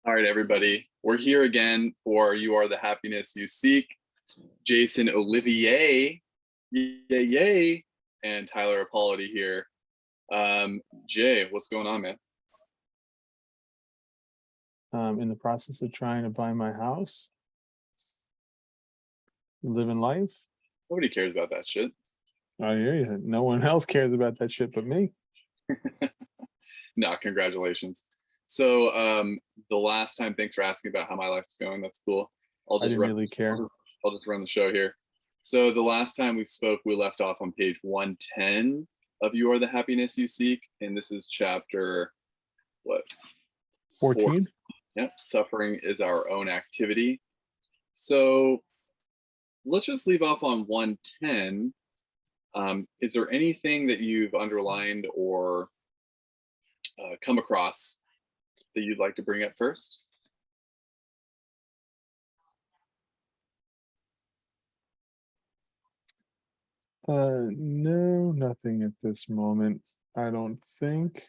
All right, everybody. We're here again for You Are the Happiness You Seek. Jason Olivier, yay, and Tyler Apology here. Jay, what's going on, man? In the process of trying to buy my house, living life. Nobody cares about that shit. I hear you. No one else cares about that shit but me. No, congratulations. So the last time, thanks for asking about how my life is going. That's cool. I didn't really care. I'll just run the show here. So the last time we spoke, we left off on page 110 of You Are the Happiness You Seek. And this is chapter, what? 14? Yep, suffering is our own activity. So let's just leave off on 110. Is there anything that you've underlined or come across that you'd like to bring up first? No, nothing at this moment. I don't think.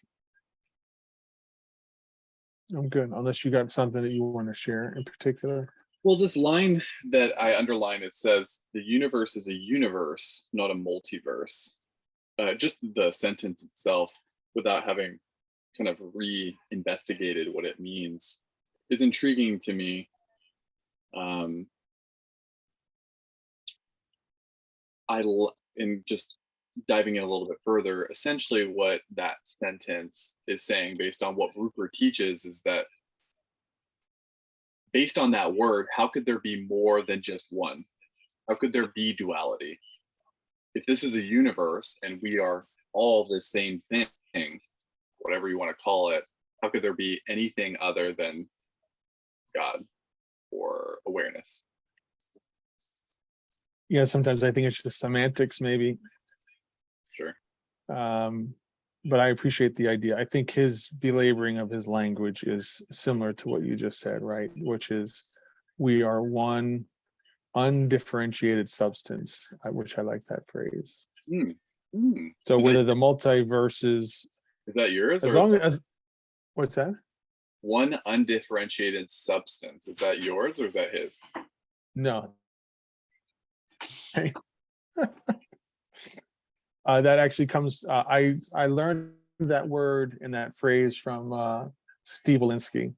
I'm good, unless you got something that you want to share in particular. Well, this line that I underlined, it says, the universe is a universe, not a multiverse. Just the sentence itself, without having kind of re-investigated what it means, is intriguing to me. In just diving in a little bit further, essentially what that sentence is saying, based on what Rupert teaches, is that based on that word, how could there be more than just one? How could there be duality? If this is a universe and we are all the same thing, whatever you want to call it, how could there be anything other than God or awareness? Yeah, sometimes I think it's just semantics, maybe. Sure. But I appreciate the idea. I think his belaboring of his language is similar to what you just said, right? Which is, we are one undifferentiated substance, which I like that phrase. So whether the multiverses, is that yours? As long as, what's that? One undifferentiated substance. Is that yours or is that his? No. That actually comes, I learned that word and that phrase from Steve Alinsky.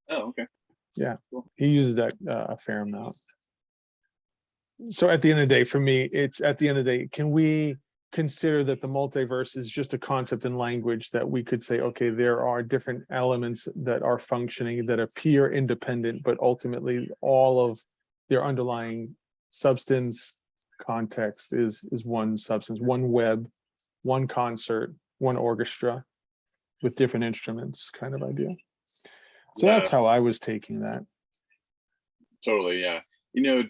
Oh, okay. Yeah, cool. He uses that a fair amount. So at the end of the day, for me, it's at the end of the day, can we consider that the multiverse is just a concept in language that we could say, okay, there are different elements that are functioning that appear independent, but ultimately all of their underlying substance context is one substance, one web, one concert, one orchestra with different instruments kind of idea. So yeah, that's how I was taking that. Totally, yeah. You know,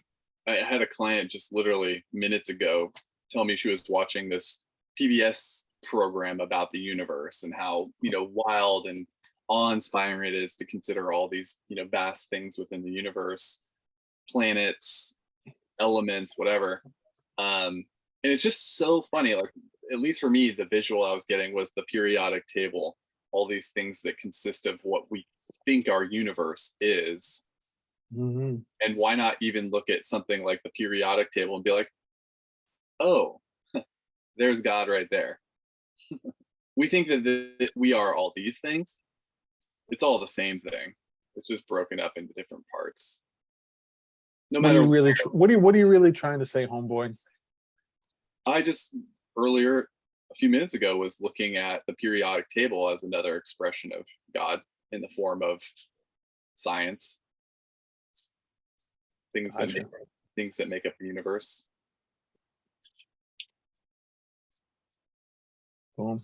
I had a client just literally minutes ago tell me she was watching this PBS program about the universe and how, wild and awe-inspiring it is to consider all these, vast things within the universe, planets, elements, whatever. And it's just so funny. Like, at least for me, the visual I was getting was the periodic table, all these things that consist of what we think our universe is. Mm-hmm. And why not even look at something like the periodic table and be like, oh, there's God right there. We think that we are all these things. It's all the same thing. It's just broken up into different parts. No matter what are you really trying to say, homeboy? I just earlier, a few minutes ago, was looking at the periodic table as another expression of God in the form of science. Things that make up the universe. Cool.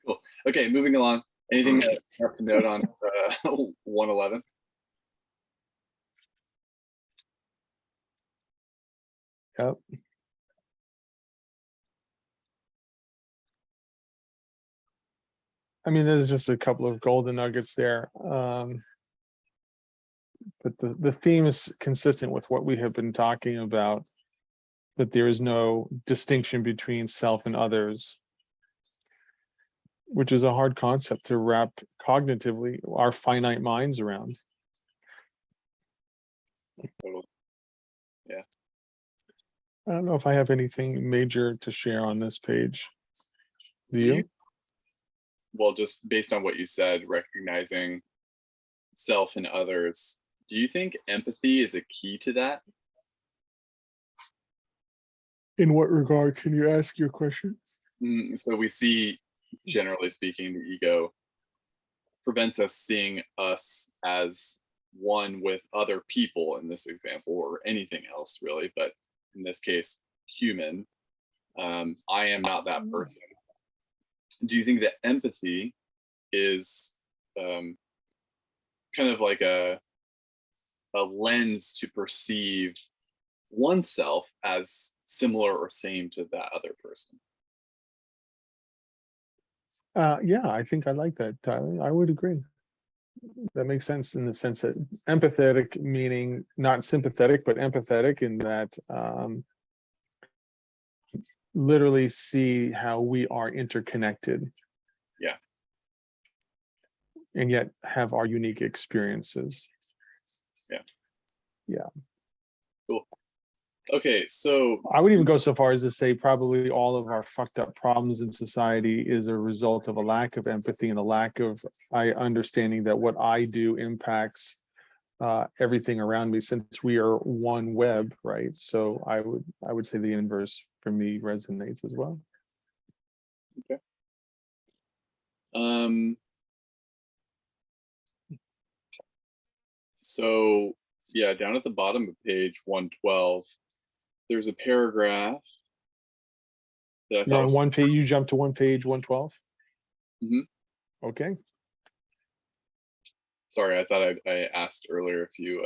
Cool. Okay, moving along. Anything that you have to note on 111? Yep. I mean, there's just a couple of golden nuggets there. But the theme is consistent with what we have been talking about, that there is no distinction between self and others. which is a hard concept to wrap cognitively our finite minds around. Totally. Yeah. I don't know if I have anything major to share on this page. Do Do you? Well, just based on what you said, recognizing self and others, do you think empathy is a key to that? In what regard? Can you ask your question? So we see, generally speaking, the ego prevents us seeing us as one with other people in this example, or anything else really, but in this case, human. I am not that person. Do you think that empathy is kind of like a lens to perceive oneself as similar or same to that other person? Yeah, I think I like that, Tyler. I would agree. That makes sense in the sense that empathetic meaning not sympathetic, but empathetic in that literally see how we are interconnected. Yeah. And yet have our unique experiences. Yeah. Yeah. Cool. Okay, so I would even go so far as to say probably all of our fucked up problems in society is a result of a lack of empathy and a lack of understanding that what I do impacts everything around me, since we are one web, right? So I would say the inverse for me resonates as well. okay. So yeah, down at the bottom of page 112, there's a paragraph that I You're thought on was, one page, you jump to one page 112. Mhm. Okay. Sorry, I thought I asked earlier if you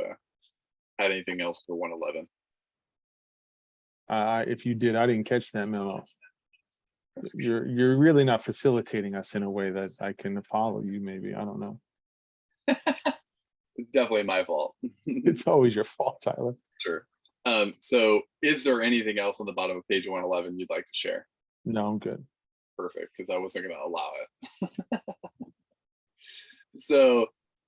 had anything else for 111. If you did, I didn't catch that memo. You're really not facilitating us in a way that I can follow you, maybe. I don't know. It's definitely my fault. It's always your fault, Tyler. Sure. So is there anything else on the bottom of page 111 you'd like to share? No, I'm good. Perfect, because I wasn't going to allow it. So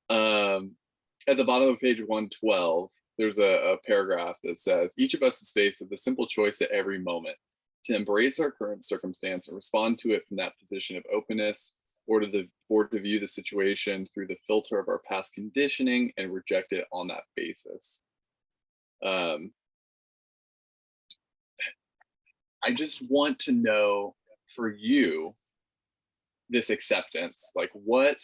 at the bottom of page 112, there's a paragraph that says, each of us is faced with a simple choice at every moment: to embrace our current circumstance and respond to it from that position of openness, or to view the situation through the filter of our past conditioning and reject it on that basis. I just want to know, for you, this acceptance, like, what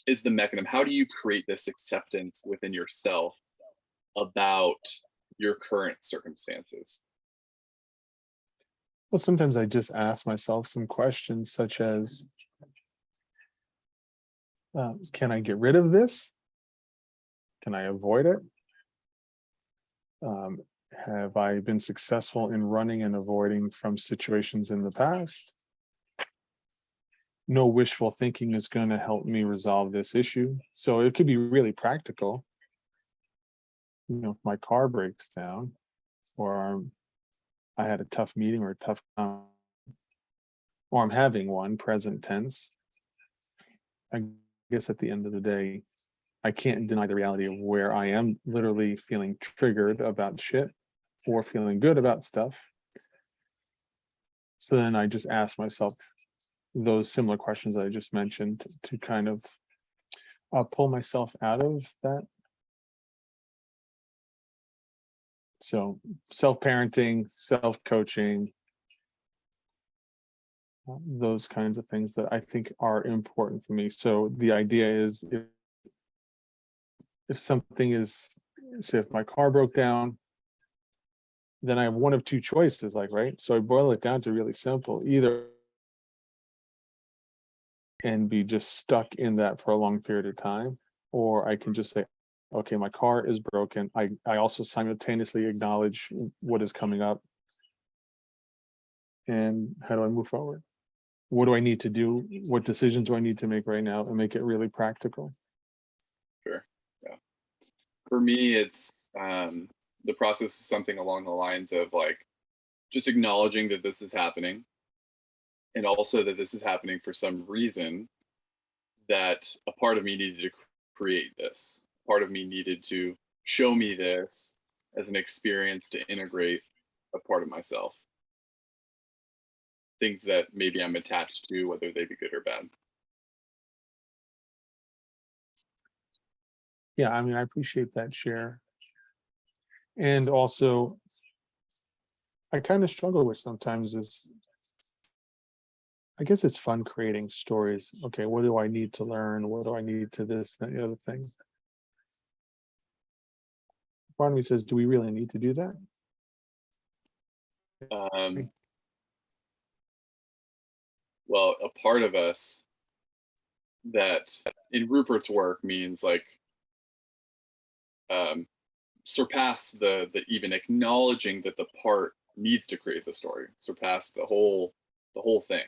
is the mechanism? How do you create this acceptance within yourself about your current circumstances? Well, sometimes I just ask myself some questions such as, can I get rid of this? Can I avoid it? Have I been successful in running and avoiding from situations in the past? No wishful thinking is going to help me resolve this issue. So it could be really practical. You know, if my car breaks down, or I had a tough meeting or a tough, or I'm having one, present tense. I guess at the end of the day, I can't deny the reality of where I am literally feeling triggered about shit or feeling good about stuff. So then I just ask myself those similar questions I just mentioned to kind of pull myself out of that. So self-parenting, self-coaching, those kinds of things that I think are important for me. So the idea is, if something is, say if my car broke down, then I have one of two choices, like, right? So I boil it down to really simple: either and be just stuck in that for a long period of time, or I can just say, okay, my car is broken. I also simultaneously acknowledge what is coming up, and how do I move forward? What do I need to do? What decisions do I need to make right now, and make it really practical? Sure. Yeah. For me, it's the process is something along the lines of, like, just acknowledging that this is happening and also that this is happening for some reason, that a part of me needed to create this. Part of me needed to show me this as an experience to integrate a part of myself. Things that maybe I'm attached to, whether they be good or bad. Yeah, I mean, I appreciate that share. And also, I kind of struggle with sometimes is, I guess it's fun creating stories. Okay, what do I need to learn? What do I need to this, and the other thing? Part of me says, do we really need to do that? Um, well, a part of us that in Rupert's work means like um, surpass the even acknowledging that the part needs to create the story, surpass the whole thing,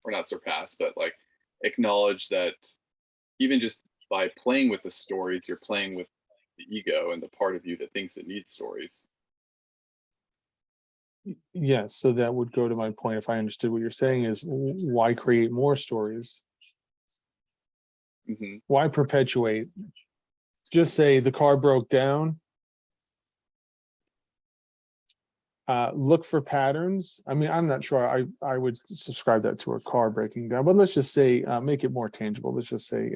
or not surpass, but like acknowledge that even just by playing with the stories, you're playing with the ego and the part of you that thinks it needs stories. Yes, so that would go to my point. If I understood what you're saying is, why create more stories? Hmm. Why perpetuate? Just say the car broke down. Look for patterns. I mean, I'm not sure I would subscribe that to a car breaking down, but let's just say, make it more tangible. Let's just say,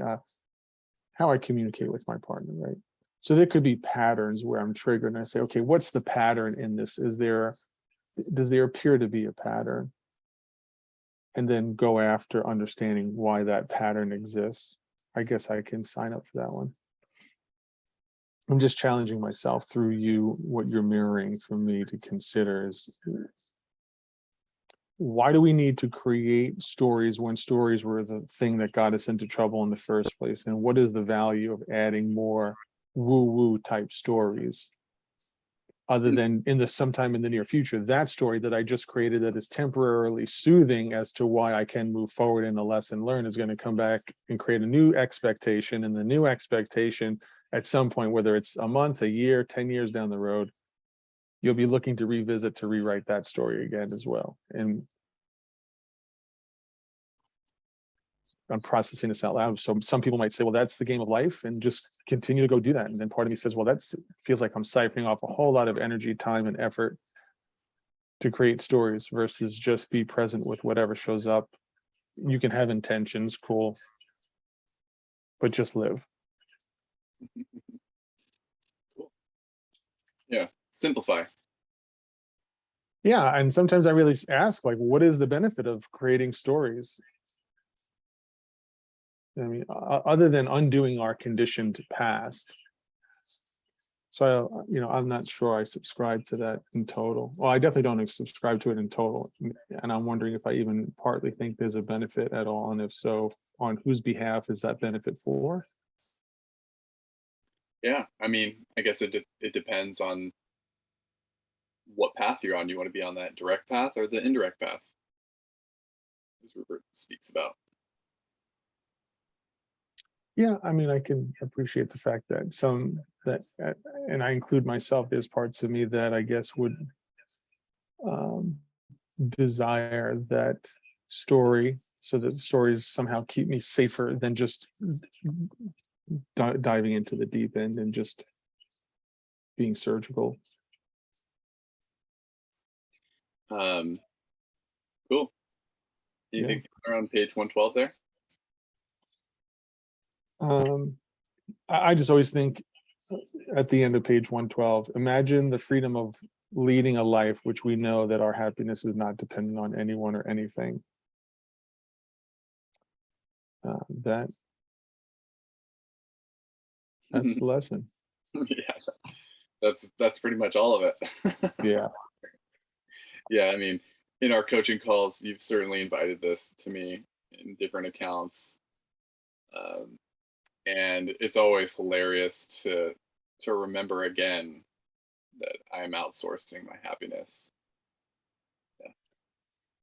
how I communicate with my partner, right? So there could be patterns where I'm triggered and I say, okay, what's the pattern in this? Does there appear to be a pattern? And then go after understanding why that pattern exists. I guess I can sign up for that one. I'm just challenging myself through you. What you're mirroring for me to consider is, why do we need to create stories when stories were the thing that got us into trouble in the first place? And what is the value of adding more woo-woo type stories, other than in the sometime in the near future, that story that I just created that is temporarily soothing as to why I can move forward in a lesson learned is going to come back and create a new expectation, and the new expectation at some point, whether it's a month, a year, 10 years down the road, you'll be looking to revisit, to rewrite that story again as well. And I'm processing this out loud. So some people might say, well, that's the game of life, and just continue to go do that. And then part of me says, well, that feels like I'm siphoning off a whole lot of energy, time, and effort to create stories versus just be present with whatever shows up. You can have intentions, cool, but just live. Cool. Yeah. Simplify. Yeah, and sometimes I really ask, like, what is the benefit of creating stories? I mean, other than undoing our conditioned past. So, I'm not sure I subscribe to that in total. Well, I definitely don't subscribe to it in total. And I'm wondering if I even partly think there's a benefit at all. And if so, on whose behalf is that benefit for? Yeah. I mean, I guess it depends on what path you're on. You want to be on that direct path or the indirect path, as Rupert speaks about. Yeah, I mean, I can appreciate the fact that and I include myself, there's parts of me that I guess would um, desire that story, so that the stories somehow keep me safer than just diving into the deep end and just being surgical. Um, cool. Yeah. Anything around page 112 there? Um, I just always think, at the end of page 112, imagine the freedom of leading a life which we know that our happiness is not dependent on anyone or anything. That's the lesson. Yeah, that's pretty much all of it. Yeah. Yeah, I mean, in our coaching calls, you've certainly invited this to me in different accounts, um, and it's always hilarious to remember again that I'm outsourcing my happiness. Yeah.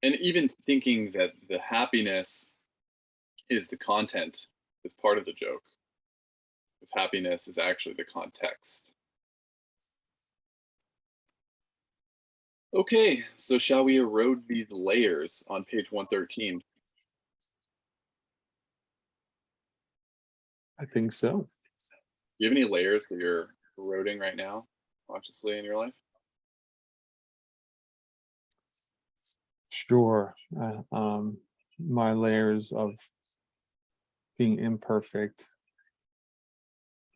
And even thinking that the happiness is the content is part of the joke, because happiness is actually the context. Okay, so shall we erode these layers on page 113? I think so. Do you have any layers that you're eroding right now, consciously in your life? Sure. My layers of being imperfect,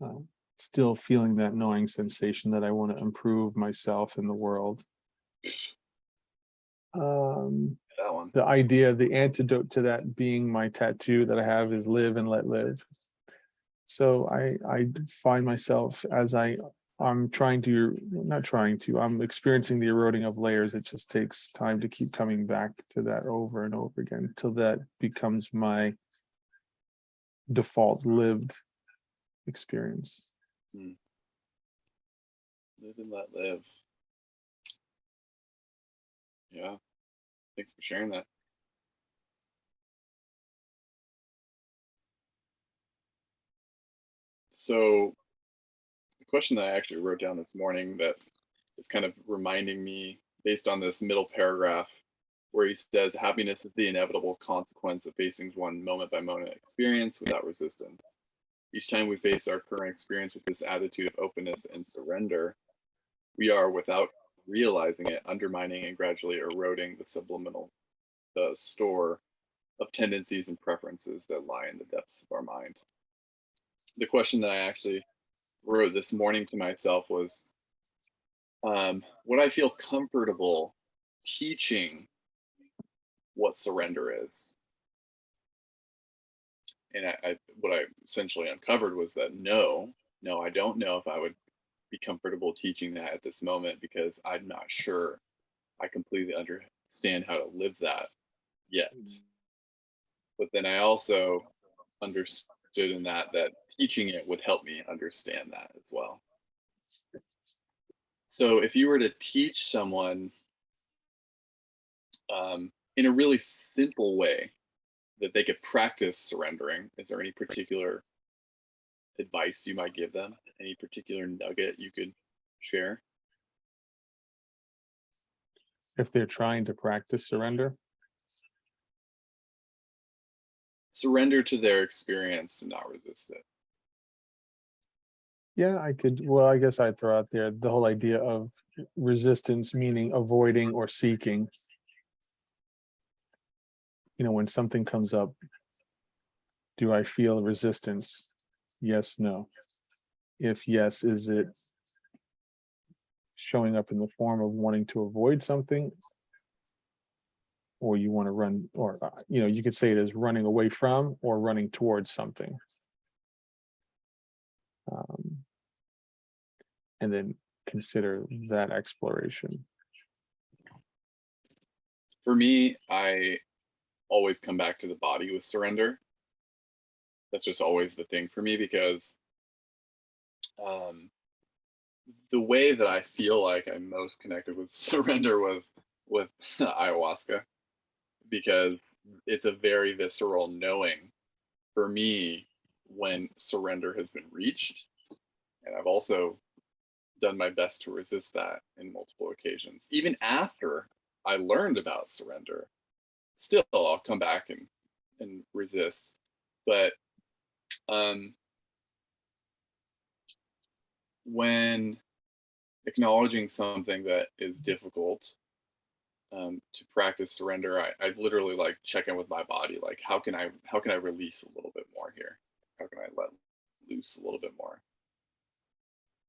uh, still feeling that gnawing sensation that I want to improve myself in the world. That one. The idea, the antidote to that being my tattoo that I have is live and let live. So I find myself as I'm trying to, not trying to, I'm experiencing the eroding of layers. It just takes time to keep coming back to that over and over again until that becomes my default lived experience. Hmm. Live and let live. Yeah, thanks for sharing that. So, the question that I actually wrote down this morning that is kind of reminding me, based on this middle paragraph, where he says, happiness is the inevitable consequence of facing one moment by moment experience without resistance. Each time we face our current experience with this attitude of openness and surrender, we are, without realizing it, undermining and gradually eroding the store of tendencies and preferences that lie in the depths of our mind. The question that I actually wrote this morning to myself was, would I feel comfortable teaching what surrender is? And what I essentially uncovered was that no, I don't know if I would be comfortable teaching that at this moment because I'm not sure I completely understand how to live that yet. But then I also understood in that teaching it would help me understand that as well. So if you were to teach someone in a really simple way that they could practice surrendering, is there any particular advice you might give them? Any particular nugget you could share? If they're trying to practice surrender, Surrender to their experience and not resist it. yeah, I could, well, I guess I'd throw out there the whole idea of resistance, meaning avoiding or seeking. When something comes up, do I feel resistance? Yes, no. If yes, is it showing up in the form of wanting to avoid something, or you want to run, or you could say it as running away from or running towards something, um, and then consider that exploration. For me, I always come back to the body with surrender. That's just always the thing for me because um, the way that I feel like I'm most connected with surrender was with ayahuasca because it's a very visceral knowing for me when surrender has been reached. And I've also done my best to resist that in multiple occasions. Even after I learned about surrender, still I'll come back and resist. But um, when acknowledging something that is difficult to practice surrender, I literally like check in with my body, like how can I release a little bit more here? How can I let loose a little bit more?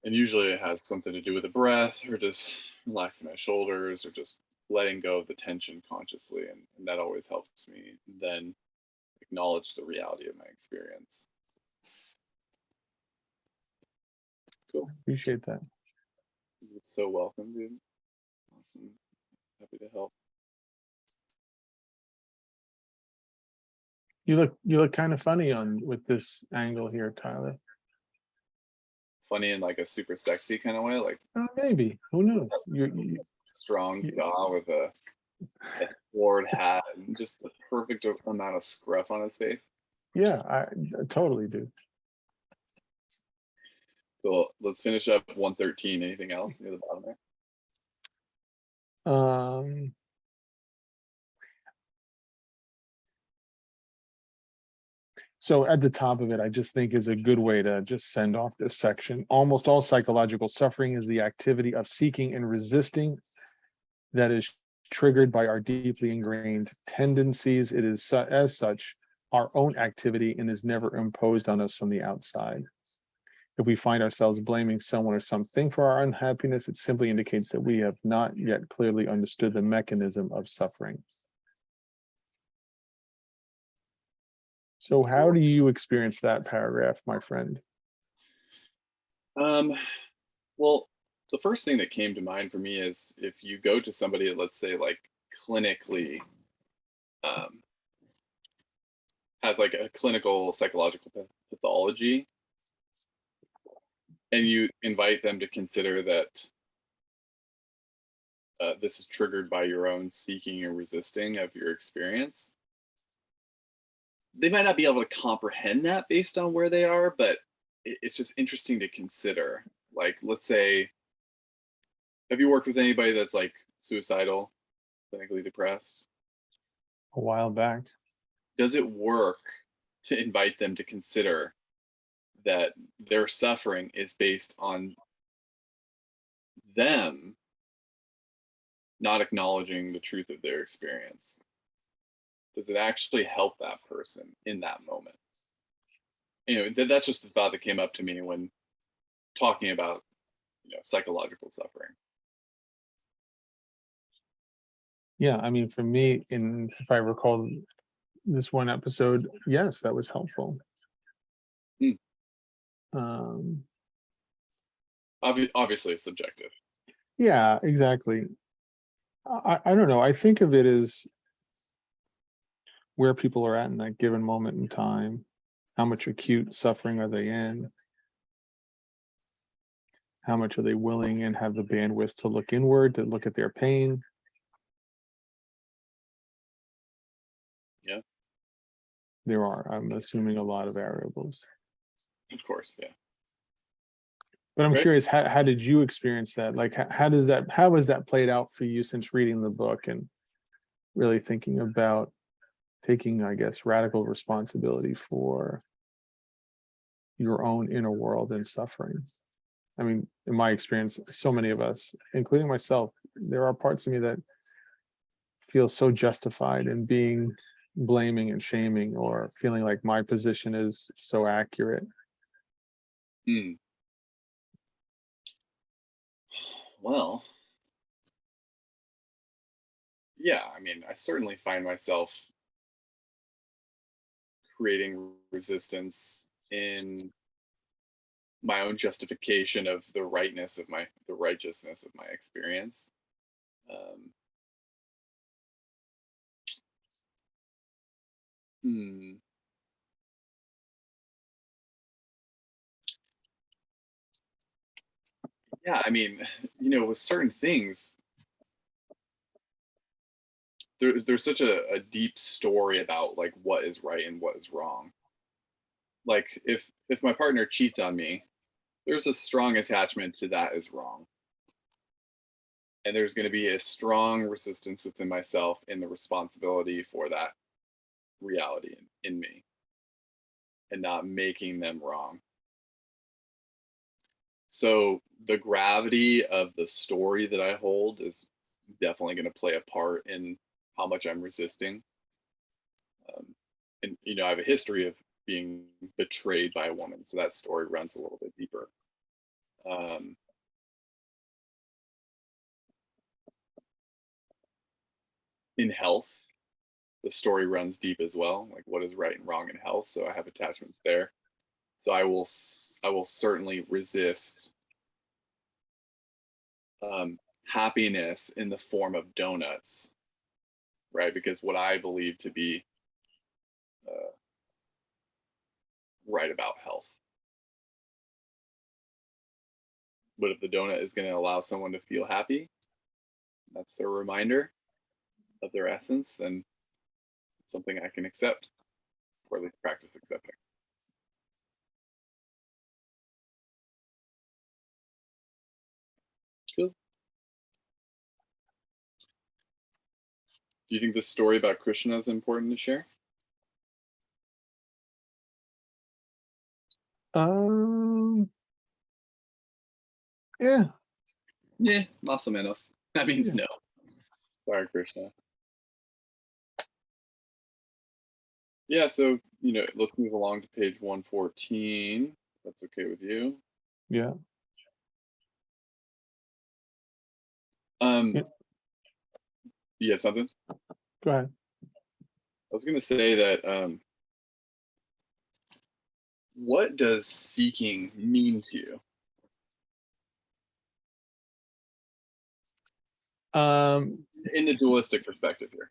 And usually it has something to do with the breath or just relaxing my shoulders or just letting go of the tension consciously. And that always helps me then acknowledge the reality of my experience. Cool. Appreciate that. You're so welcome, dude. Awesome. Happy to help. You look kind of funny on with this angle here, Tyler. Funny in like a super sexy kind of way, like Maybe, who knows? strong You jaw with a florid hat and just the perfect amount of scruff on his face. yeah, I totally do. Cool. Let's finish up 113. Anything else near the bottom there? Um, so at the top of it, I just think is a good way to just send off this section. Almost all psychological suffering is the activity of seeking and resisting that is triggered by our deeply ingrained tendencies. It is as such our own activity and is never imposed on us from the outside. If we find ourselves blaming someone or something for our unhappiness, it simply indicates that we have not yet clearly understood the mechanism of suffering. So how do you experience that paragraph, my friend? Well, the first thing that came to mind for me is if you go to somebody, let's say like clinically, um, has like a clinical psychological pathology, and you invite them to consider that this is triggered by your own seeking and resisting of your experience, they might not be able to comprehend that based on where they are, but it's just interesting to consider. Like, let's say, have you worked with anybody that's like suicidal, clinically depressed? A while back. Does it work to invite them to consider that their suffering is based on them not acknowledging the truth of their experience? Does it actually help that person in that moment? That's just the thought that came up to me when talking about psychological suffering. Yeah, I mean, for me, if I recall this one episode, yes, that was helpful. Hmm. Um, Obviously, it's subjective. yeah, exactly. I don't know. I think of it as where people are at in that given moment in time. How much acute suffering are they in? How much are they willing and have the bandwidth to look inward, to look at their pain? Yeah, I'm assuming, a lot of variables. of course. Yeah. But I'm Right. curious, how did you experience that? Like, how has that played out for you since reading the book and really thinking about taking, I guess, radical responsibility for your own inner world and suffering? I mean, in my experience, so many of us, including myself, there are parts of me that feel so justified in being blaming and shaming, or feeling like my position is so accurate. Hmm. Well, yeah. I mean, I certainly find myself creating resistance in my own justification of the righteousness of my experience. Um, hmm. Yeah, I mean, with certain things, there's such a deep story about like what is right and what is wrong. Like if my partner cheats on me, there's a strong attachment to that is wrong. And there's going to be a strong resistance within myself in the responsibility for that reality in me and not making them wrong. So the gravity of the story that I hold is definitely going to play a part in how much I'm resisting. And I have a history of being betrayed by a woman, so that story runs a little bit deeper. Um, in health, the story runs deep as well, like what is right and wrong in health. So I have attachments there. So I will certainly resist happiness in the form of donuts, right? Because what I believe to be uh, right about health. But if the donut is going to allow someone to feel happy, that's their reminder of their essence, then it's something I can accept, or at least practice accepting. Cool. Do you think this story about Krishna is important to share? Um, yeah, Yeah, más o menos. That means yeah, no. Sorry, Krishna. Yeah, so let's move along to page 114. That's okay with you. yeah, Um, yeah. you have something? Go ahead. I was gonna say that what does seeking mean to you Um, in the dualistic perspective here?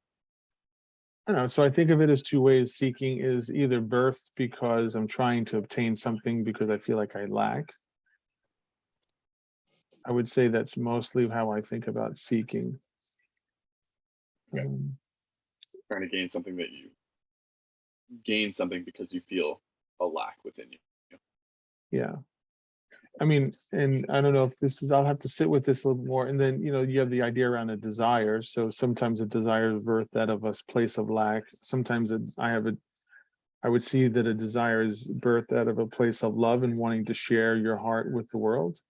I don't know. So I think of it as two ways. Seeking is either birth because I'm trying to obtain something because I feel like I lack. I would say that's mostly how I think about seeking. Okay. Um, Trying to gain something because you feel a lack within you. yeah. I mean, and I don't know if this is, I'll have to sit with this a little more. And then, you have the idea around a desire. So sometimes a desire is birthed out of a place of lack. Sometimes I would see that a desire is birthed out of a place of love and wanting to share your heart with the world.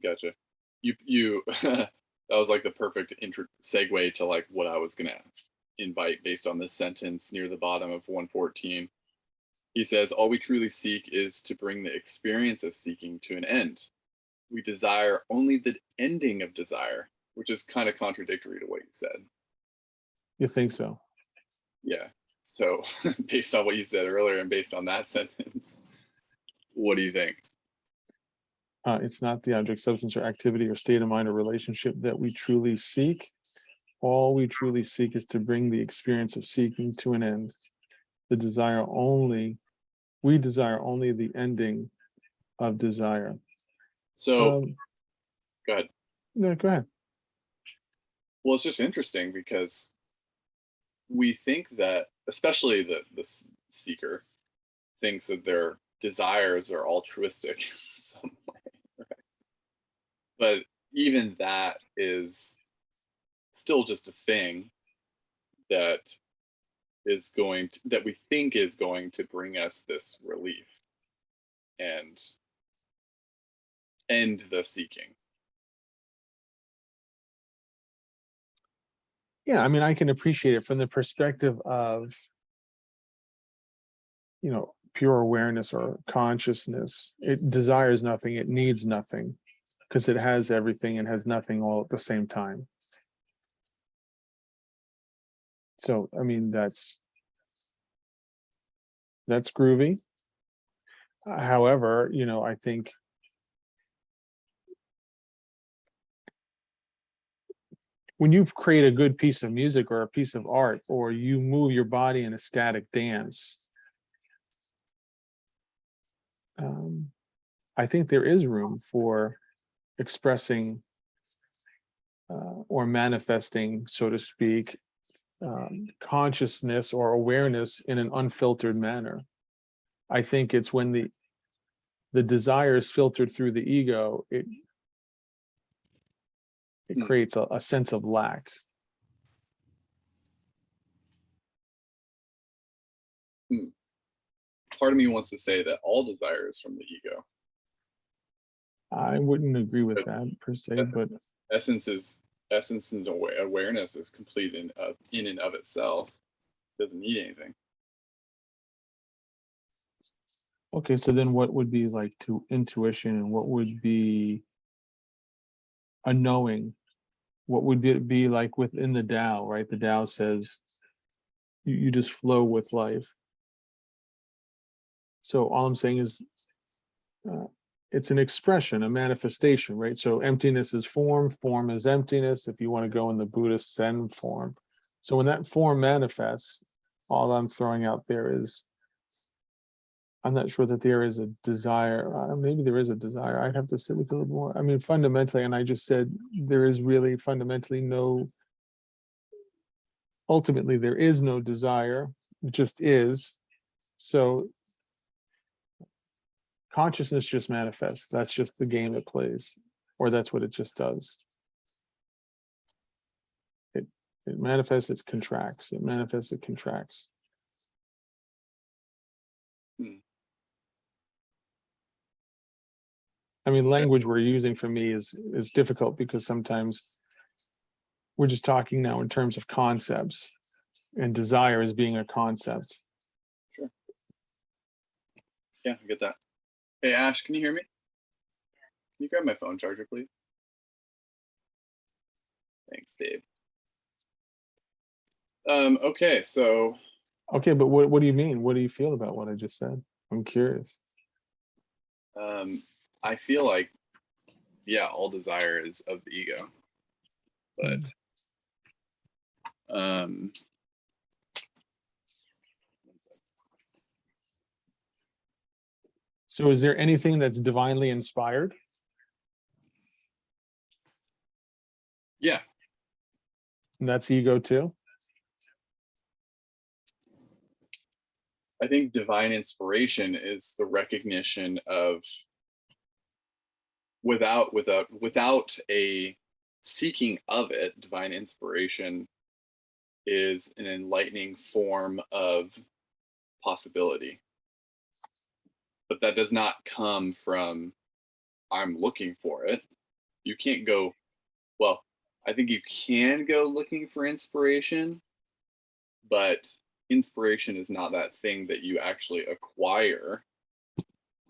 Gotcha. You that was like the perfect segue to like what I was gonna invite based on this sentence near the bottom of 114. He says, "All we truly seek is to bring the experience of seeking to an end. We desire only the ending of desire," which is kind of contradictory to what you said. You think so? Yeah. So, based on what you said earlier and based on that sentence, what do you think? It's not the object, substance, or activity, or state of mind, or relationship that we truly seek. All we truly seek is to bring the experience of seeking to an end. The desire only, we desire only the ending of desire. So, Um, go ahead. no, go ahead. Well, it's just interesting because we think that, especially the seeker, thinks that their desires are altruistic in some way. But even that is still just a thing that that we think is going to bring us this relief and end the seeking. Yeah, I mean, I can appreciate it from the perspective of, pure awareness or consciousness. It desires nothing, it needs nothing, because it has everything and has nothing all at the same time. So, I mean, that's groovy. However, I think when you create a good piece of music or a piece of art, or you move your body in a static dance, I think there is room for expressing or manifesting, so to speak, consciousness or awareness in an unfiltered manner. I think it's when the desire is filtered through the ego, it Hmm. creates a sense of lack. Hmm. Part of me wants to say that all desire is from the ego. I wouldn't agree with But that per se, but essence is essence and awareness is complete in and of itself. Doesn't need anything. okay. So then, what would be like to intuition, and what would be a knowing? What would it be like within the Tao? Right, the Tao says you just flow with life. So all I'm saying is uh, it's an expression, a manifestation, right? So emptiness is form, form is emptiness, if you want to go in the Buddhist Zen form. So when that form manifests, all I'm throwing out there is, I'm not sure that there is a desire. Maybe there is a desire. I'd have to sit with it a little more. I mean, fundamentally, and I just said there is really fundamentally no, ultimately, there is no desire, it just is. So consciousness just manifests. That's just the game it plays, or that's what it just does. It manifests, it contracts. It manifests, it contracts. I mean, language we're using for me is difficult because sometimes we're just talking now in terms of concepts, and desire as being a concept. Sure. Yeah, I get that. Hey, Ash, can you hear me? Can you grab my phone charger, please? Thanks, Dave. Okay, so. Okay, but what do you mean? What do you feel about what I just said? I'm curious. I feel like, yeah, all desire is of the ego, but so is there anything that's divinely inspired? Yeah. And that's ego too? I think divine inspiration is the recognition of, without a seeking of it, divine inspiration is an enlightening form of possibility. But that does not come from I'm looking for it. You can't go, well, I think you can go looking for inspiration, but inspiration is not that thing that you actually acquire.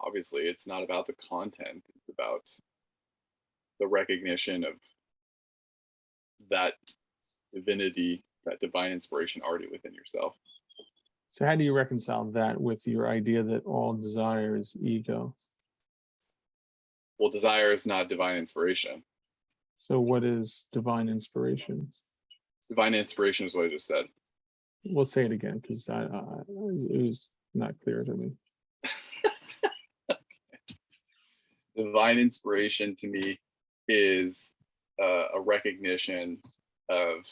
Obviously, it's not about the content, it's about the recognition of that divinity, that divine inspiration already within yourself. So how do you reconcile that with your idea that all desire is ego? Well, desire is not divine inspiration. So what is divine inspiration? Divine inspiration is what I just said. We'll say it again because it was not clear to me. Divine inspiration to me is a recognition of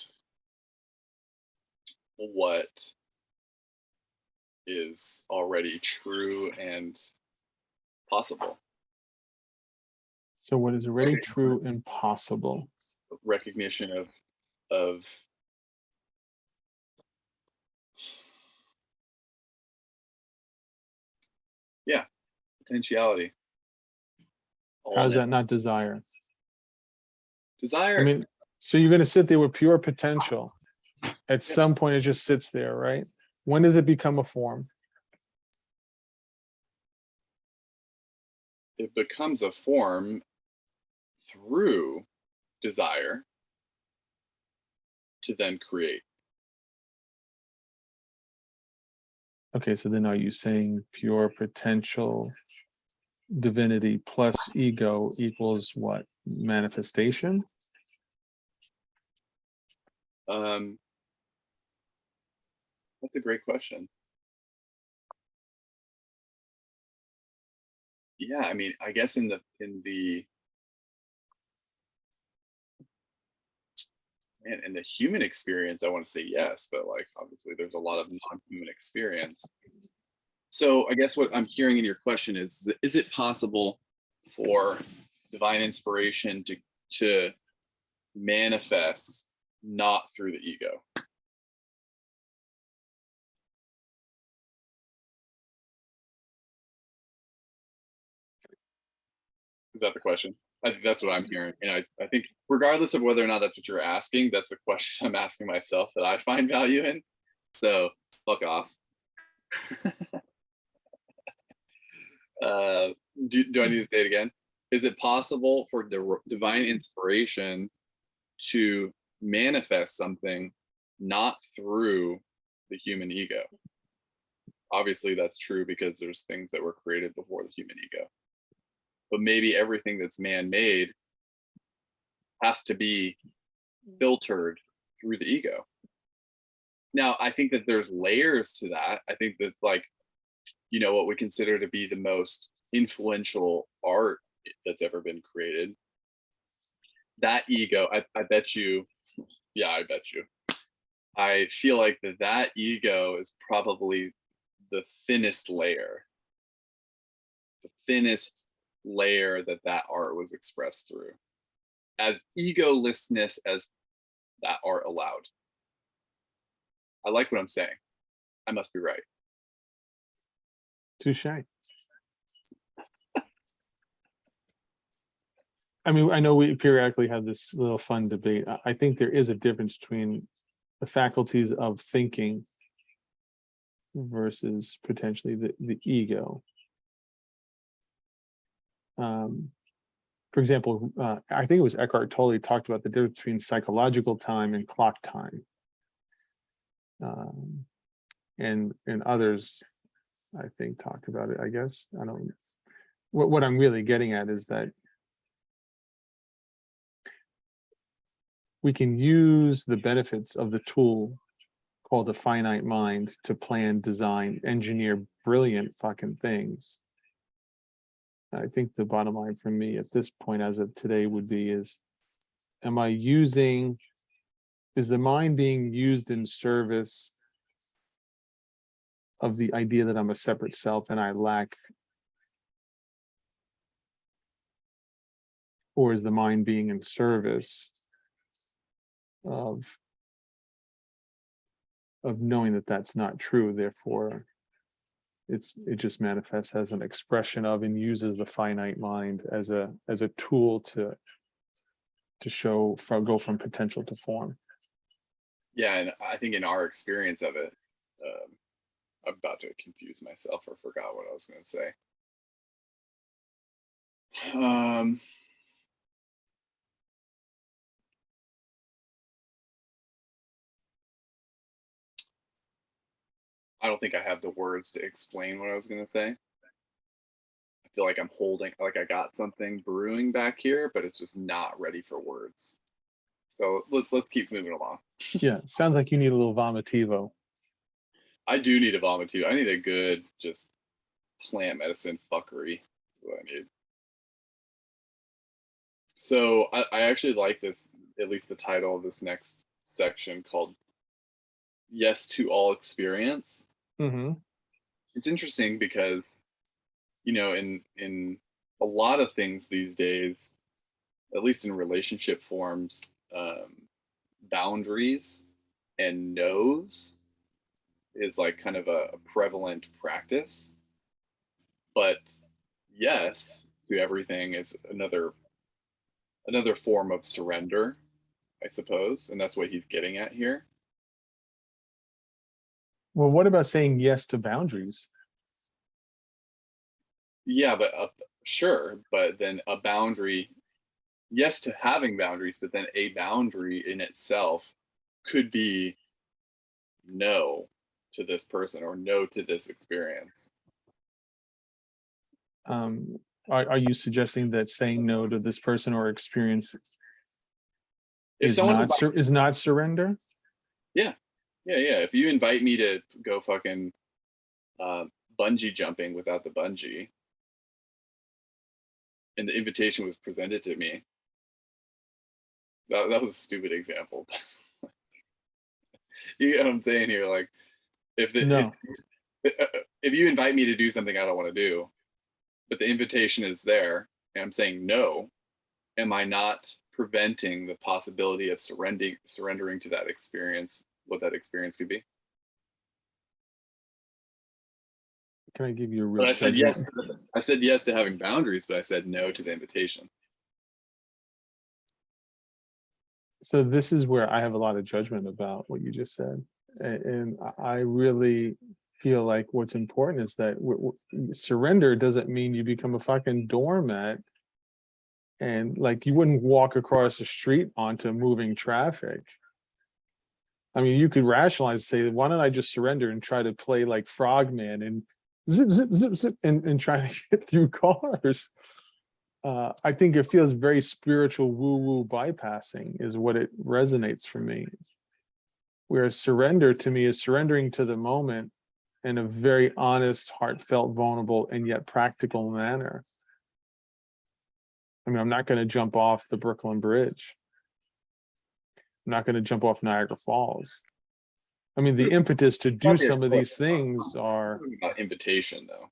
what is already true and possible. So what is already true and possible? Recognition of yeah, potentiality. How is that not desire? Desire. I mean, so you're going to sit there with pure potential. At some point, it just sits there, right? When does it become a form? It becomes a form through desire to then create. Okay, so then are you saying pure potential divinity plus ego equals what? Manifestation? That's a great question. Yeah, I mean, I guess in the human experience, I want to say yes, but like obviously there's a lot of non-human experience. So I guess what I'm hearing in your question is it possible for divine inspiration to manifest not through the ego? Is that the question? I think that's what I'm hearing. And I think regardless of whether or not that's what you're asking, that's the question I'm asking myself that I find value in. So fuck off. Do I need to say it again? Is it possible for divine inspiration to manifest something not through the human ego? Obviously, that's true because there's things that were created before the human ego. But maybe everything that's man-made has to be filtered through the ego. Now, I think that there's layers to that. I think that, like, you know, what we consider to be the most influential art that's ever been created, that ego, I bet you, yeah, I bet you. I feel like that ego is probably the thinnest layer that art was expressed through, as egolessness as that art allowed. I like what I'm saying. I must be right. Touche. I mean, I know we periodically have this little fun debate. I think there is a difference between the faculties of thinking versus potentially the ego. For example, I think it was Eckhart Tolle talked about the difference between psychological time and clock time. And others, I think, talked about it, I guess. I don't, what I'm really getting at is that we can use the benefits of the tool called a finite mind to plan, design, engineer brilliant fucking things. I think the bottom line for me at this point as of today would be is the mind being used in service of the idea that I'm a separate self and I lack, or is the mind being in service of knowing that that's not true, therefore it just manifests as an expression of and uses the finite mind as a tool to go from potential to form. Yeah, and I think in our experience of it, I'm about to confuse myself or forgot what I was going to say. I don't think I have the words to explain what I was going to say. I feel like I'm holding, like I got something brewing back here, but it's just not ready for words. So let's keep moving along. Yeah, sounds like you need a little vomitivo. I do need a vomitivo. I need a good just plant medicine fuckery. What I need. So I actually like this, at least the title of this next section called Yes to All Experience. Mm-hmm. It's interesting because, you know, in a lot of things these days, at least in relationship forms, boundaries and no's is like kind of a prevalent practice. But yes to everything is another form of surrender, I suppose, and that's what he's getting at here. Well, what about saying yes to boundaries? Yeah, but sure, but then a boundary, yes to having boundaries, but then a boundary in itself could be no to this person or no to this experience. Are you suggesting that saying no to this person or experience If is someone not surrender? Yeah. If you invite me to go fucking bungee jumping without the bungee, and the invitation was presented to me, that was a stupid example. You know what I'm saying here? Like, if you invite me to do something I don't want to do, but the invitation is there, and I'm saying no, am I not preventing the possibility of surrendering to that experience, what that experience could be? Can I give you a real But I said yes. judgment? I said yes to having boundaries, but I said no to the invitation. So this is where I have a lot of judgment about what you just said. And I really feel like what's important is that surrender doesn't mean you become a fucking doormat. And like you wouldn't walk across the street onto moving traffic. I mean, you could rationalize, say, why don't I just surrender and try to play like Frogman and zip, zip, zip, zip, and try to get through cars. I think it feels very spiritual woo-woo bypassing is what it resonates for me. Whereas surrender to me is surrendering to the moment in a very honest, heartfelt, vulnerable, and yet practical manner. I mean, I'm not going to jump off the Brooklyn Bridge. I'm not going to jump off Niagara Falls. I mean, the impetus to do some of these things are... I'm talking about invitation, though.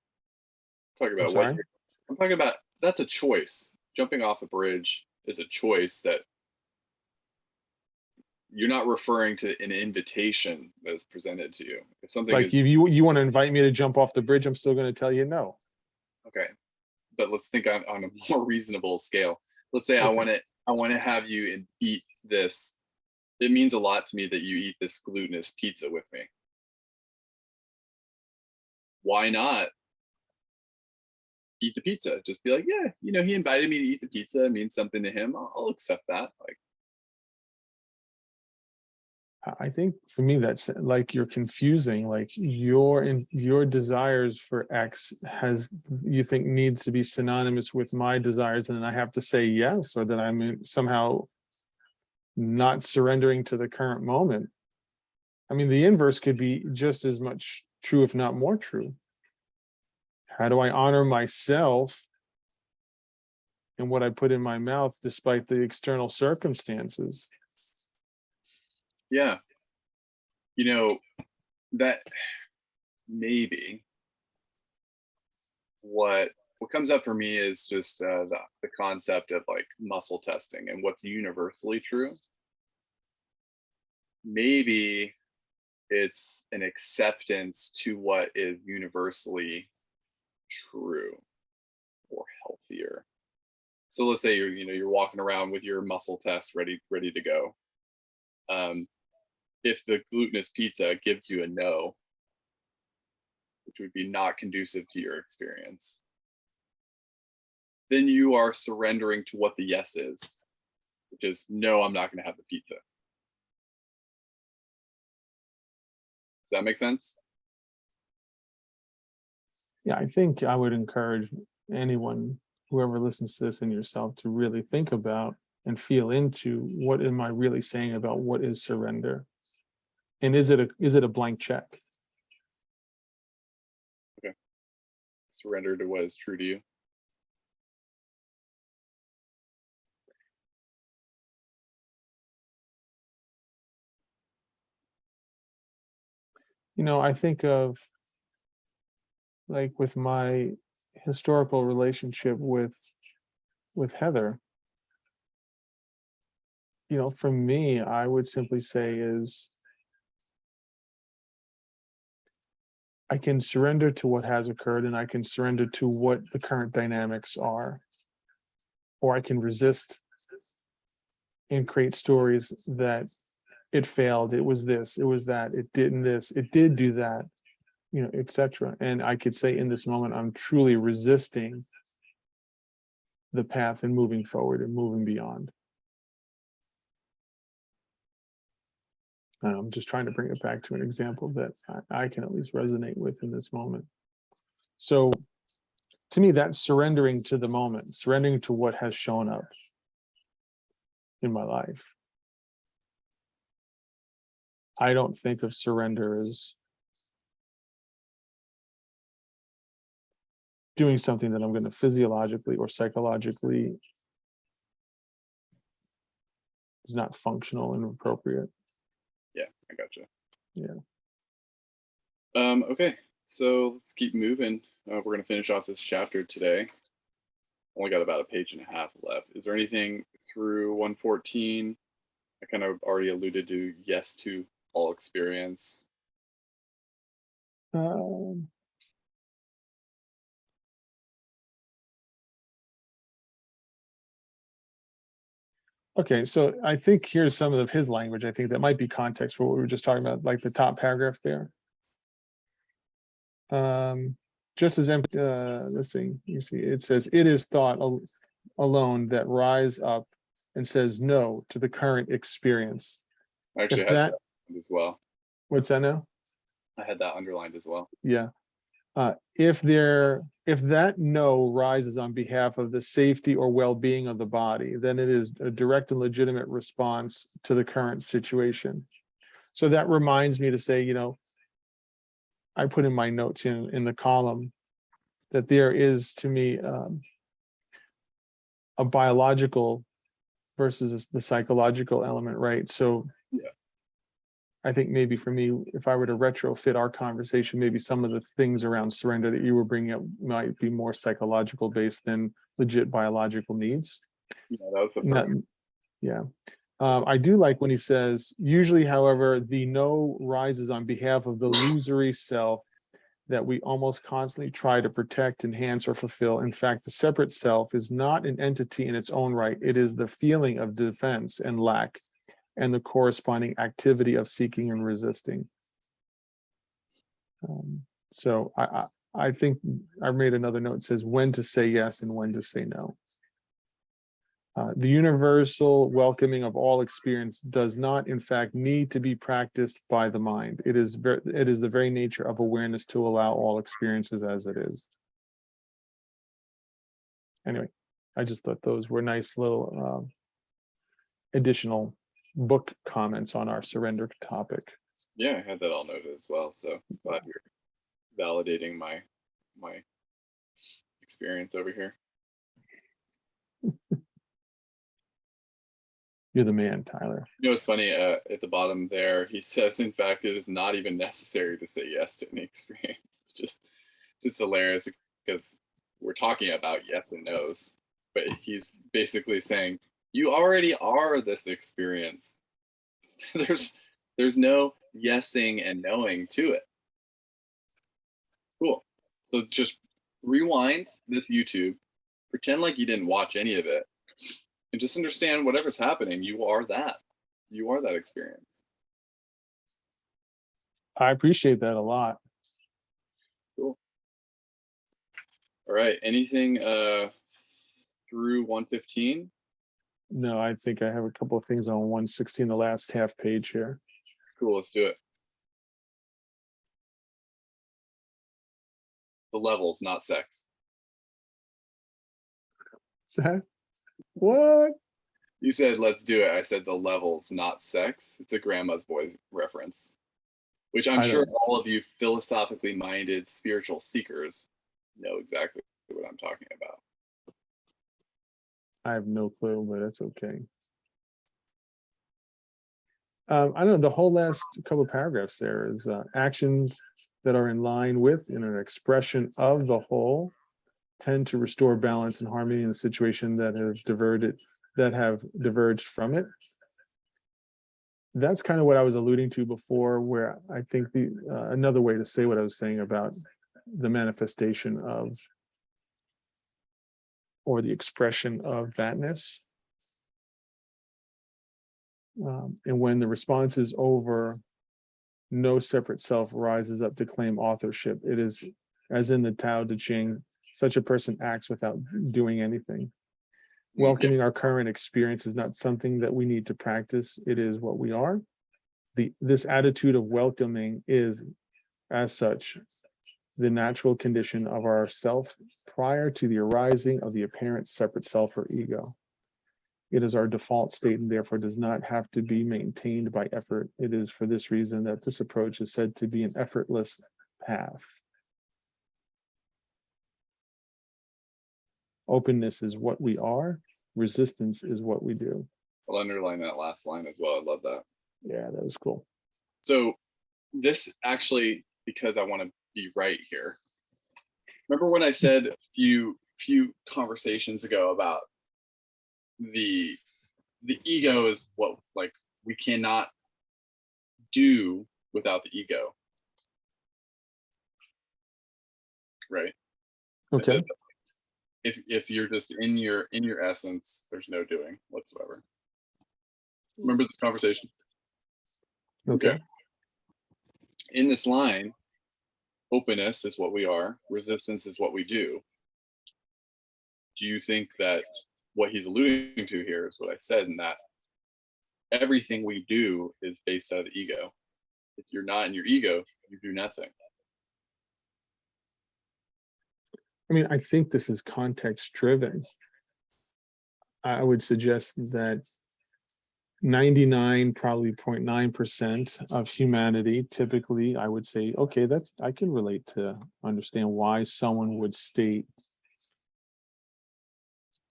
I'm talking about sorry? I'm talking about, that's a choice. Jumping off a bridge is a choice that you're not referring to an invitation that's presented to you. If something Like is you want to invite me to jump off the bridge, I'm still going to tell you no. okay, but let's think on a more reasonable scale. Let's say Okay. I want to have you eat this. It means a lot to me that you eat this glutinous pizza with me. Why not eat the pizza? Just be like, yeah, he invited me to eat the pizza. It means something to him. I'll accept that. Like, I think for me, that's like you're confusing, like your desires for X you think needs to be synonymous with my desires, and then I have to say yes, or that I'm somehow not surrendering to the current moment. I mean, the inverse could be just as much true, if not more true. How do I honor myself and what I put in my mouth despite the external circumstances? yeah, that maybe what comes up for me is just the concept of like muscle testing and what's universally true. Maybe it's an acceptance to what is universally true or healthier. So let's say you're walking around with your muscle test ready to go. If the glutinous pizza gives you a no, which would be not conducive to your experience, then you are surrendering to what the yes is, which is no, I'm not going to have the pizza. Does that make sense? Yeah, I think I would encourage anyone, whoever listens to this and yourself, to really think about and feel into what am I really saying about what is surrender, and is it a blank check? Okay. Surrender to what is true to you. I think of, like, with my historical relationship with Heather. For me, I would simply say is I can surrender to what has occurred, and I can surrender to what the current dynamics are, or I can resist and create stories that it failed, it was this, it was that, it didn't this, it did do that, etc. And I could say in this moment, I'm truly resisting the path and moving forward and moving beyond. And I'm just trying to bring it back to an example that I can at least resonate with in this moment. So to me, that's surrendering to the moment, surrendering to what has shown up in my life. I don't think of surrender as doing something that I'm going to physiologically or psychologically is not functional and appropriate. Yeah, I gotcha. Yeah. Okay, so let's keep moving. We're going to finish off this chapter today. Only got about a page and a half left. Is there anything through 114? I kind of already alluded to yes to all experience. Okay, so I think here's some of his language. I think that might be context for what we were just talking about, like the top paragraph there. Just as empty, let's see, you see, it says, it is thought alone that rise up and says no to the current experience. I actually If had that, that as well. what's that now? I had that underlined as well. Yeah. If that no rises on behalf of the safety or well-being of the body, then it is a direct and legitimate response to the current situation. So that reminds me to say, I put in my notes in the column that there is, to me, a biological versus the psychological element, right? So yeah. I think maybe for me, if I were to retrofit our conversation, maybe some of the things around surrender that you were bringing up might be more psychological based than legit biological needs. Yeah, that was the first. Yeah. I do like when he says, usually, however, the no rises on behalf of the illusory self that we almost constantly try to protect, enhance, or fulfill. In fact, the separate self is not an entity in its own right. It is the feeling of defense and lack, and the corresponding activity of seeking and resisting. So I think I made another note that says when to say yes and when to say no. The universal welcoming of all experience does not, in fact, need to be practiced by the mind. It is the very nature of awareness to allow all experiences as it is. Anyway, I just thought those were nice little additional book comments on our surrender topic. Yeah, I had that all noted as well. So glad you're validating my experience over here. You're the man, Tyler. You know, it's funny, at the bottom there, he says, in fact, it is not even necessary to say yes to any experience. Just hilarious, because we're talking about yes and no's, but he's basically saying, you already are this experience. there's no yesing and knowing to it. Cool. So just rewind this YouTube, pretend like you didn't watch any of it, and just understand whatever's happening, you are that. You are that experience. I appreciate that a lot. Cool. All right. Anything through 115? No, I think I have a couple of things on 116, the last half page here. Cool. Let's do it. The levels, not sex. What? You said, let's do it. I said the levels, not sex. It's a Grandma's Boy reference, which I'm sure all of you philosophically minded spiritual seekers know exactly what I'm talking about. I have no clue, but that's okay. I don't know, the whole last couple of paragraphs there is actions that are in line with and an expression of the whole tend to restore balance and harmony in the situation that have diverged from it. That's kind of what I was alluding to before, where I think another way to say what I was saying about the manifestation of, or the expression of thatness. And when the response is over, no separate self rises up to claim authorship. It is, as in the Tao Te Ching, such a person acts without doing anything. Welcoming our current experience is not something that we need to practice. It is what we are. This attitude of welcoming is, as such, the natural condition of our self prior to the arising of the apparent separate self or ego. It is our default state and therefore does not have to be maintained by effort. It is for this reason that this approach is said to be an effortless path. Openness is what we are. Resistance is what we do. I'll underline that last line as well. I love that. Yeah, that was cool. So this actually, because I want to be right here. Remember when I said a few conversations ago about the ego is what, like, we cannot do without the ego, right? Okay. If you're just in your essence, there's no doing whatsoever. Remember this conversation? Okay. In this line, openness is what we are, resistance is what we do. Do you think that what he's alluding to here is what I said, and that everything we do is based out of the ego? If you're not in your ego, you do nothing. I mean, I think this is context driven. I would suggest that 99, probably 0.9% of humanity, typically, I would say, okay, I can relate to understand why someone would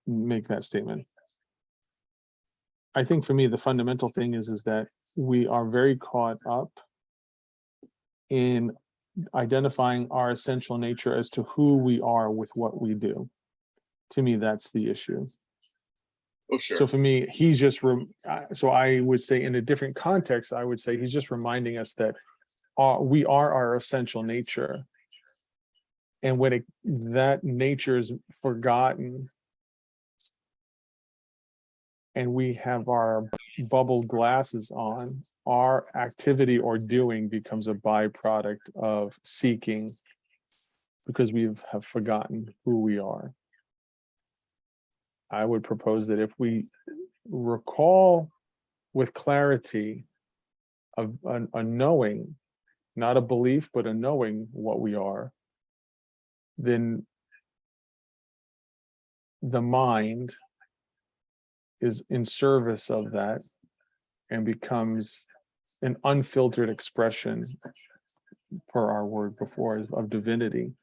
make that statement. I think for me, the fundamental thing is that we are very caught up in identifying our essential nature as to who we are with what we do. To me, that's the issue. Oh, So sure. for me, so I would say in a different context, I would say he's just reminding us that we are our essential nature. And when that nature is forgotten and we have our bubbled glasses on, our activity or doing becomes a byproduct of seeking because we have forgotten who we are. I would propose that if we recall with clarity a knowing, not a belief, but a knowing what we are, then the mind is in service of that and becomes an unfiltered expression, per our word before, of divinity.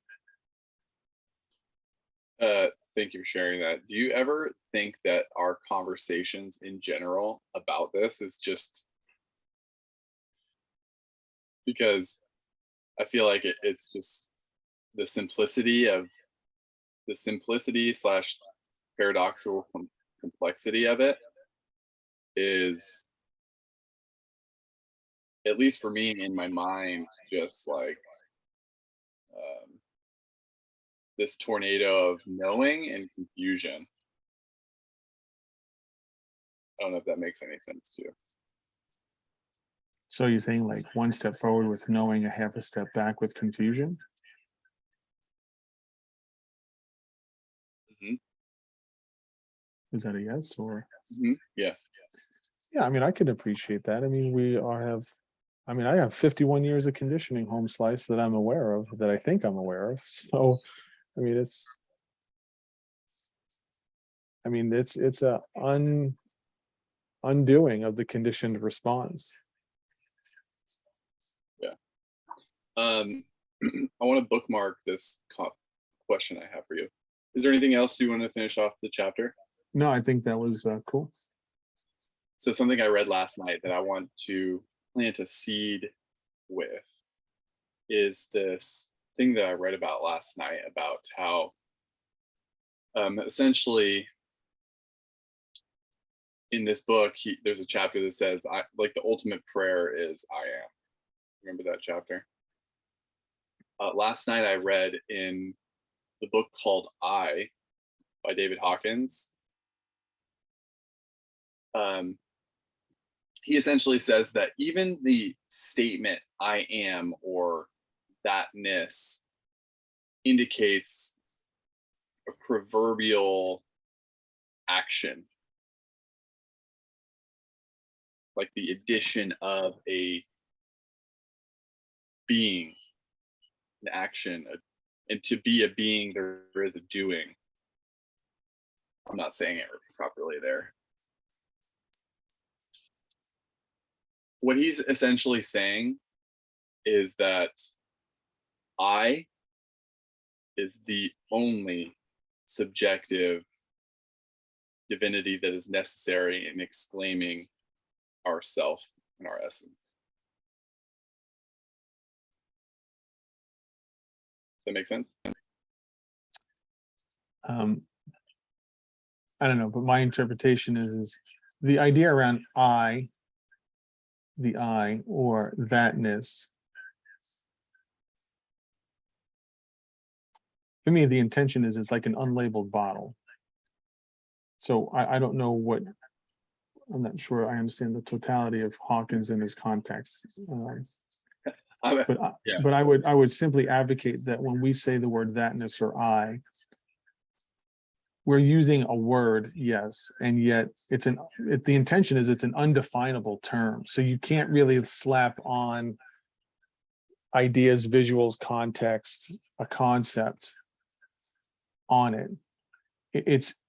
Thank you for sharing that. Do you ever think that our conversations in general about this is just because I feel like it's just the simplicity of the simplicity slash paradoxical complexity of it is, at least for me in my mind, just like um, this tornado of knowing and confusion. I don't know if that makes any sense to you. So you're saying like one step forward with knowing, a half a step back with confusion? Hmm. Is that a yes or? Yeah. Yeah, I mean, I can appreciate that. I mean, I have 51 years of conditioning home slice that I'm aware of, that I think I'm aware of. So, I mean, it's a undoing of the conditioned response. Yeah. I want to bookmark this question I have for you. Is there anything else you want to finish off the chapter? No, I think that was cool. So something I read last night that I want to plant a seed with is this thing that I read about last night about how essentially in this book there's a chapter that says I like the ultimate prayer is I am. Remember that chapter? Last night I read in the book called I by David Hawkins. Um, he essentially says that even the statement I am or thatness indicates a proverbial action, like the addition of a being, an action, and to be a being, there is a doing. I'm not saying it properly there. What he's essentially saying is that I is the only subjective divinity that is necessary in exclaiming our self and our essence. Does that make sense? I don't know, but my interpretation is the idea around the I or thatness. For me, the intention is it's like an unlabeled bottle. So I don't know what, I'm not sure I understand the totality of Hawkins in his context. Yeah. But I would simply advocate that when we say the word thatness or I, we're using a word, yes, and yet the intention is it's an undefinable term. So you can't really slap on ideas, visuals, context, a concept on it.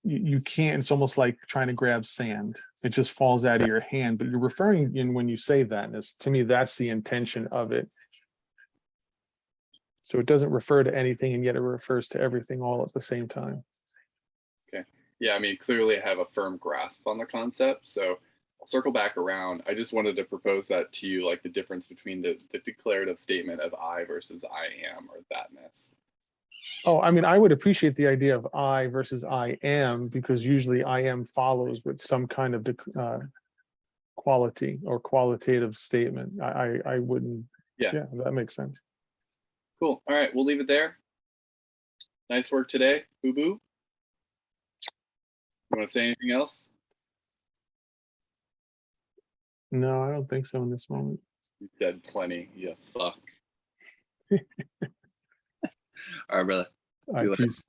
You can't, it's almost like trying to grab sand. It just falls out of your hand, but you're referring in when you say thatness, to me, that's the intention of it. So it doesn't refer to anything, and yet it refers to everything all at the same time. Okay. Yeah, I mean, clearly I have a firm grasp on the concept. So I'll circle back around. I just wanted to propose that to you, like the difference between the declarative statement of I versus I am or thatness. Oh, I mean, I would appreciate the idea of I versus I am, because usually I am follows with some kind of quality or qualitative statement. I wouldn't, Yeah, yeah, that makes sense. cool. All right, we'll leave it there. Nice work today, Boo Boo. You want to say anything else? No, I don't think so in this moment. You said plenty. You fuck. All right, brother. All right, peace.